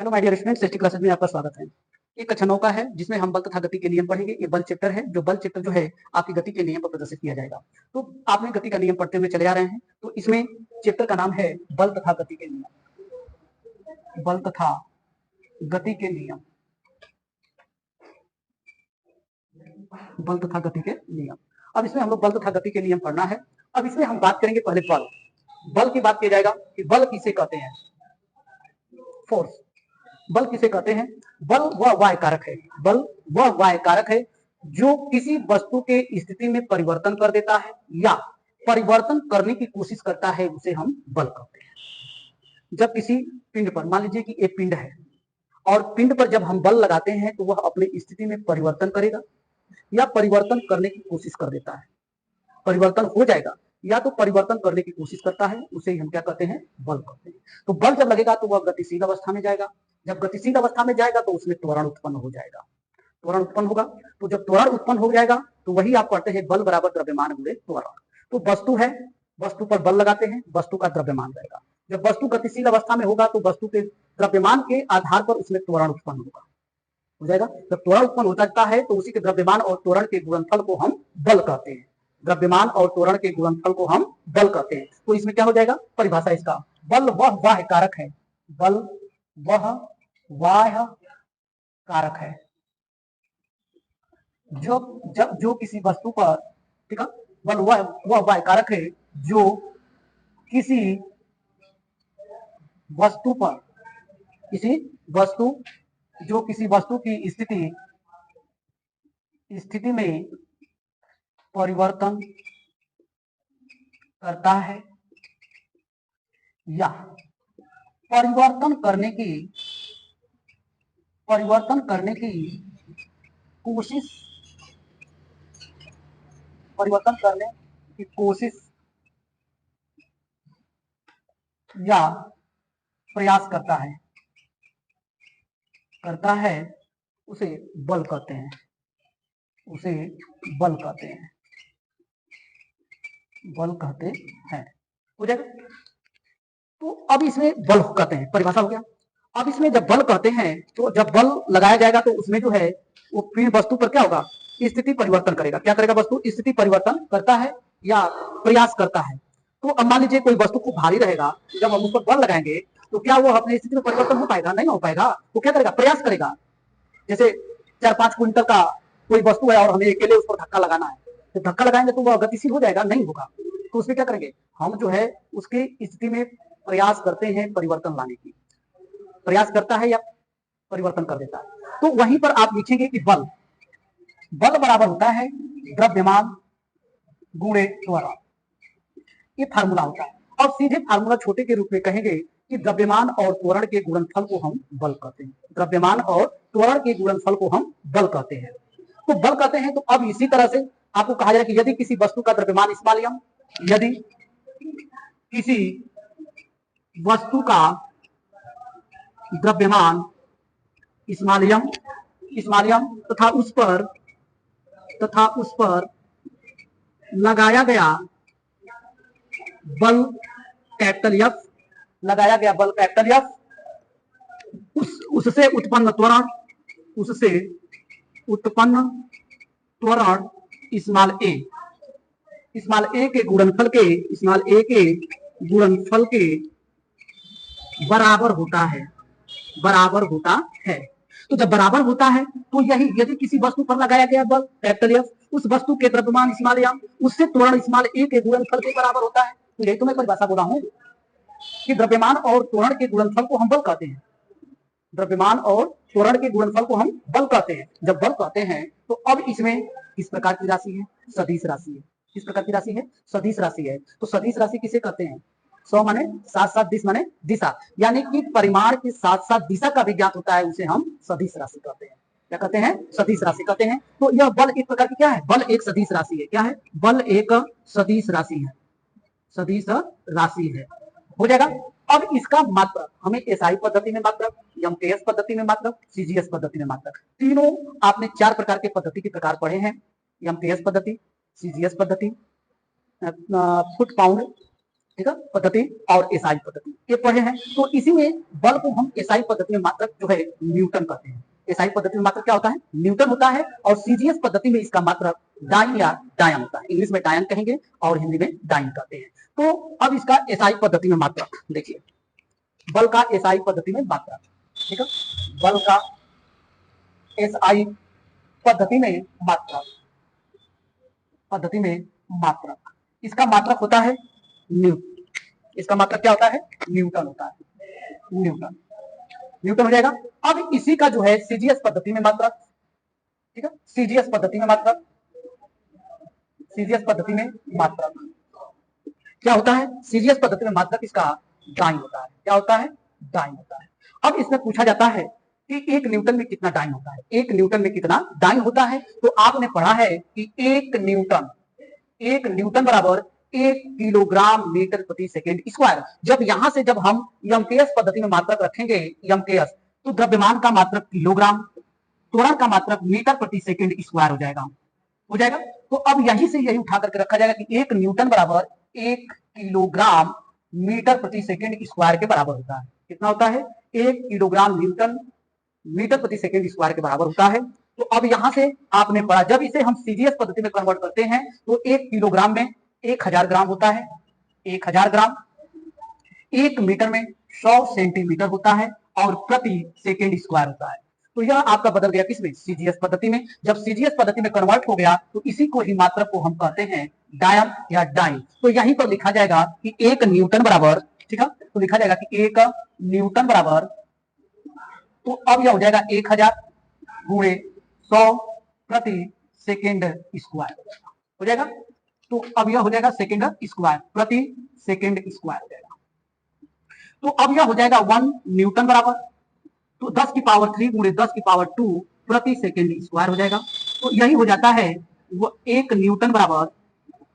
Hello my dear students, sixty classes में आपका स्वागत है। एक कक्षा 9 का है जिसमें हम बल तथा गति के नियम पढ़ेंगे। ये बल चैप्टर है, जो बल चैप्टर जो है आपकी गति के नियम पर प्रदर्शित किया जाएगा। तो आपने गति का नियम पढ़ते हुए चले आ रहे हैं, तो इसमें चैप्टर का नाम है बल तथा गति के नियम। बल तथा गति के नियम, बल तथा गति के नियम। अब इसमें हम लोग बल तथा गति के नियम पढ़ना है। अब इसमें हम बात करेंगे पहले बल। बल की बात किया जाएगा कि बल किसे कहते हैं। फोर्स। बल किसे कहते हैं? बल वह वाय कारक है, बल वह वाय कारक है जो किसी वस्तु के स्थिति में परिवर्तन कर देता है या परिवर्तन करने की कोशिश करता है, उसे हम बल कहते हैं। जब किसी पिंड पर, मान लीजिए कि एक पिंड है और पिंड पर जब हम बल लगाते हैं तो वह अपनी स्थिति में परिवर्तन करेगा या परिवर्तन करने की कोशिश कर देता है। परिवर्तन हो जाएगा या तो परिवर्तन करने की कोशिश करता है, उसे ही हम क्या कहते हैं? बल कहते हैं। तो बल जब लगेगा तो वह गतिशील अवस्था में जाएगा। जब गतिशील अवस्था में जाएगा तो उसमें त्वरण उत्पन्न हो जाएगा। त्वरण उत्पन्न होगा, तो जब त्वरण उत्पन्न हो जाएगा तो वही आप पढ़ते हैं बल बराबर द्रव्यमान गुणे त्वरण। तो वस्तु है, वस्तु पर बल लगाते हैं, वस्तु का द्रव्यमान रहेगा। जब वस्तु गतिशील अवस्था में होगा तो वस्तु के द्रव्यमान के आधार पर उसमें त्वरण उत्पन्न होगा, हो जाएगा। जब त्वरण उत्पन्न हो जाता है तो उसी के द्रव्यमान और त्वरण के गुणनफल को हम बल कहते हैं। द्रव्यमान और त्वरण के गुणनफल को हम बल कहते हैं। तो इसमें क्या हो जाएगा? परिभाषा इसका, बल वह वाह्य कारक है, बल वह वाह्य कारक है जो किसी वस्तु पर, ठीक है, बल वह वाह्य कारक है जो किसी वस्तु पर, जो किसी वस्तु की स्थिति में परिवर्तन करता है या परिवर्तन करने की कोशिश या प्रयास करता है, उसे बल कहते हैं, बल कहते हैं। हो जाएगा। तो अब इसमें बल कहते हैं, परिभाषा हो गया। अब इसमें जब बल कहते हैं तो जब बल लगाया जाएगा तो उसमें जो है वो पिंड वस्तु पर क्या होगा? स्थिति परिवर्तन करेगा। क्या करेगा? वस्तु स्थिति परिवर्तन करता है या प्रयास करता है। तो अब मान लीजिए कोई वस्तु खूब भारी रहेगा, जब हम उस पर बल लगाएंगे तो क्या वो अपनी स्थिति में परिवर्तन हो पाएगा? नहीं हो पाएगा। वो क्या करेगा? प्रयास करेगा। जैसे 4-5 क्विंटल का कोई वस्तु है और हमें अकेले उस पर धक्का लगाना है, तो धक्का लगाएंगे तो वह गतिशील हो जाएगा? नहीं होगा। तो उसमें क्या करेंगे? हम जो है उसकी स्थिति में प्रयास करते हैं परिवर्तन लाने की। प्रयास करता है या परिवर्तन कर देता है। तो वहीं पर आप लिखेंगे कि बल बराबर होता है द्रव्यमान गुणे त्वरण। ये फार्मूला होता है। और सीधे फार्मूला छोटे के रूप में कहेंगे कि द्रव्यमान और त्वरण के गुणनफल को हम बल कहते हैं। द्रव्यमान और त्वरण के गुणनफल को हम बल कहते हैं। तो बल कहते हैं। तो अब इसी तरह से आपको कहा जाए कि यदि किसी वस्तु का द्रव्यमान स्मॉल, यदि किसी वस्तु का द्रव्यमान स्मॉल तथा उस पर लगाया गया बल कैपिटल एफ, उससे उत्पन्न त्वरण स्मॉल ए के गुणनफल के बराबर होता है। तो जब बराबर होता है तो यही, यदि किसी वस्तु पर लगाया गया बल कैपिटल एफ उस वस्तु के द्रव्यमान स्मॉल एम उससे त्वरण स्मॉल ए के गुणनफल के बराबर होता है। तो यही तो मैं परिभाषा बोला हूं कि द्रव्यमान और त्वरण के गुणनफल को हम बल कहते हैं। द्रव्यमान और त्वरण के गुणनफल को हम बल कहते हैं। जब बल कहते हैं तो अब इसमें किस प्रकार की राशि है? सदिश राशि है। किस प्रकार की राशि है? सदिश राशि है। तो सदिश राशि किसे कहते हैं? 100 माने साथ साथ दिश माने दिशा, यानी कि परिमाण के साथ साथ दिशा का भी ज्ञात होता है, उसे हम सदिश राशि कहते हैं। क्या कहते हैं? सदिश राशि कहते हैं। तो यह बल एक प्रकार की क्या है? बल एक सदिश राशि है। क्या है? बल एक सदिश राशि है। हो जाएगा। अब इसका मात्रक हमें एसआई पद्धति में मात्रक, एमकेएस पद्धति में मात्रक, सीजीएस पद्धति में मात्रक, तीनों आपने 4 प्रकार के पद्धति के प्रकार पढ़े हैं। एमकेएस पद्धति, सीजीएस पद्धति, फुट पाउंड ठीक है, पद्धति और एसआई पद्धति ये पढ़े हैं। तो इसी में बल को हम एसआई पद्धति में मात्रक जो है न्यूटन कहते हैं। एसआई पद्धति में मात्रक क्या होता है? न्यूटन होता है। और सीजीएस पद्धति में इसका मात्रक डाइन या डायन होता है। इंग्लिश में डायन कहेंगे और हिंदी में डाइन कहते हैं। तो अब इसका एसआई पद्धति में मात्रक देखिए, बल का एसआई पद्धति में मात्रक, ठीक है, बल का एसआई पद्धति में मात्रक, पद्धति में मात्रक, इसका मात्रक होता है न्यूटन। इसका मात्रक क्या होता है? न्यूटन होता है, न्यूटन, न्यूटन हो जाएगा। अब इसी का जो है सीजीएस पद्धति में मात्रक, ठीक है, सीजीएस पद्धति में मात्रक, सीजीएस पद्धति में मात्रक क्या होता है? सीजीएस पद्धति में मात्रक इसका डाइन होता है। क्या होता है? डाइन होता है। अब इसमें पूछा जाता है कि एक न्यूटन में कितना डाइन होता है, एक न्यूटन में कितना डाइन होता है। तो आपने पढ़ा है कि एक न्यूटन बराबर 1 किलोग्राम मीटर प्रति सेकेंड स्क्वायर। जब यहां से जब हम एमकेएस पद्धति में मात्रक रखेंगे एमकेएस, तो द्रव्यमान का मात्रक किलोग्राम, त्वरण का मात्रक मीटर प्रति सेकेंड स्क्वायर हो जाएगा, हो जाएगा। तो अब यहीं से यही उठा करके रखा जाएगा कि 1 न्यूटन बराबर 1 किलोग्राम मीटर प्रति सेकेंड स्क्वायर के बराबर होता है। कितना होता है? 1 किलोग्राम न्यूटन मीटर प्रति सेकेंड स्क्वायर के बराबर होता है। तो अब यहां से आपने पढ़ा, जब इसे हम सीजीएस पद्धति में कन्वर्ट करते हैं तो 1 किलोग्राम में 1000 ग्राम होता है, 1000 ग्राम। 1 मीटर में 100 सेंटीमीटर होता है और प्रति सेकेंड स्क्वायर होता है। तो यह आपका बदल गया किसमें? सीजीएस पद्धति में। जब सीजीएस पद्धति में कन्वर्ट हो गया तो इसी को ही मात्रक को हम कहते हैं डायन या डाइन। तो यहीं पर लिखा जाएगा कि 1 न्यूटन बराबर, ठीक है, तो लिखा जाएगा कि 1 न्यूटन बराबर, तो अब यह हो जाएगा 1000 गुणे 100 प्रति सेकेंड स्क्वायर हो जाएगा। तो अब यह हो जाएगा सेकेंड स्क्वायर, प्रति सेकेंड स्क्वायर हो जाएगा। तो अब यह हो जाएगा 1 न्यूटन बराबर, तो 10 की पावर 3 गुणे 10 की पावर 2 प्रति सेकेंड स्क्वायर हो जाएगा। तो यही हो जाता है वो 1 न्यूटन बराबर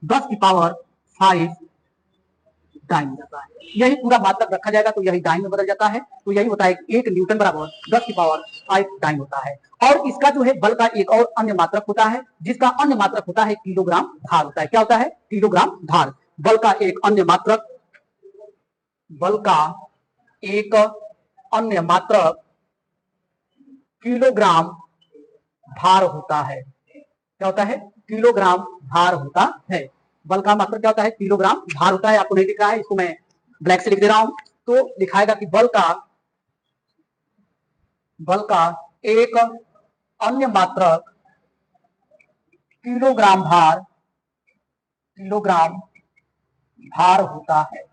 10 की पावर 5 डाइन जाता है। यही पूरा मात्रक रखा जाएगा तो यही डाइन में बदल जाता है। तो यही होता है 1 न्यूटन बराबर 10 की पावर 5 डाइन होता है। और इसका जो है बल का एक और अन्य मात्रक होता है, जिसका अन्य मात्रक होता है किलोग्राम भार होता है। क्या होता है? किलोग्राम भार। बल का एक अन्य मात्रक, बल का एक अन्य मात्रक किलोग्राम भार होता है। क्या होता है? किलोग्राम भार होता है। बल का मात्रक क्या होता है? किलोग्राम भार होता है। आपको नहीं दिख रहा है, इसको मैं ब्लैक से लिख दे रहा हूं। तो दिखाएगा कि बल का एक अन्य मात्रक किलोग्राम भार होता है,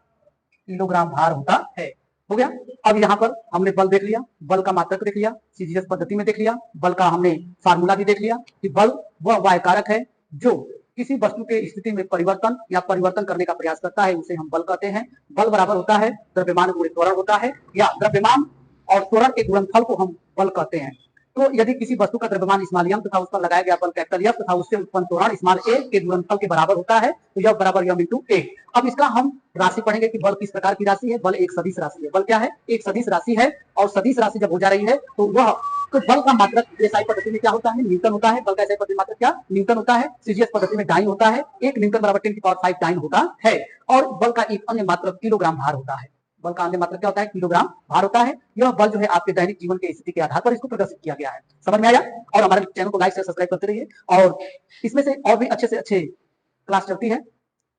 किलोग्राम भार होता है। हो गया। अब यहां पर हमने बल देख लिया, बल का मात्रक देख लिया, सीजीएस पद्धति में देख लिया, बल का हमने फार्मूला भी देख लिया कि बल वह वाय कारक है जो किसी वस्तु के स्थिति में परिवर्तन या परिवर्तन करने का प्रयास करता है, उसे हम बल कहते हैं। बल बराबर होता है द्रव्यमान गुणे त्वरण होता है, या द्रव्यमान और त्वरण के गुणनफल को हम बल कहते हैं। तो यदि किसी वस्तु का द्रव्यमान स्मॉल m तथा उस पर लगाया गया बल कैपिटल F तथा उससे उत्पन्न त्वरण स्मॉल a के गुणनफल के बराबर होता है, तो यह बराबर m इंटू a। अब इसका हम राशि पढ़ेंगे कि बल किस प्रकार की राशि है। बल एक सदिश राशि है। बल क्या है? एक सदिश राशि है। और सदिश राशि जब हो जा रही है तो बल का मात्रक एसआई पद्धति में क्या होता है? न्यूटन होता है। बल का एसआई पद्धति में मात्रक क्या? न्यूटन होता है। सीजीएस पद्धति में डाइन होता है। 1 न्यूटन बराबर 10 की पावर 5 डाइन होता है। और बल का एक अन्य मात्रक किलोग्राम भार होता है। बल का अन्य मात्रक क्या होता है? किलोग्राम भार होता है। यह बल जो है आपके दैनिक जीवन के स्थिति के आधार पर इसको प्रदर्शित किया गया है। समझ में आया? और हमारे चैनल को लाइक से सब्सक्राइब करते रहिए। और इसमें से और भी अच्छे से अच्छे क्लास चलती है,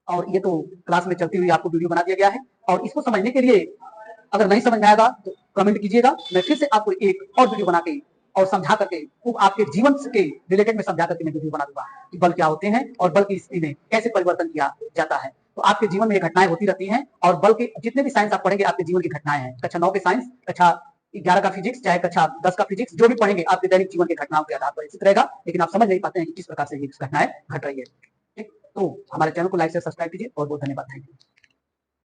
और ये तो क्लास में चलती हुई आपको वीडियो बना दिया गया है। और इसको समझने के लिए अगर नहीं समझ में आएगा तो कमेंट कीजिएगा, मैं फिर से आपको एक और वीडियो बना के और समझा करके खूब आपके जीवन के रिलेटेड में समझा करके मैं वीडियो बना दूंगा कि बल क्या होते हैं और बल की स्थिति में कैसे परिवर्तन किया जाता है। तो आपके जीवन में ये घटनाएं होती रहती हैं, और बल के जितने भी साइंस आप पढ़ेंगे आपके जीवन की घटनाएं हैं। कक्षा 9 के साइंस, कक्षा 11 का फिजिक्स, चाहे कक्षा 10 का फिजिक्स, जो भी पढ़ेंगे आपके दैनिक जीवन की घटनाओं के आधार पर स्थित रहेगा। लेकिन आप समझ नहीं पाते हैं कि किस प्रकार से ये घटनाएं घट रही है। ठीक, तो हमारे चैनल को लाइक से सब्सक्राइब कीजिए। बहुत बहुत धन्यवाद। Thank you.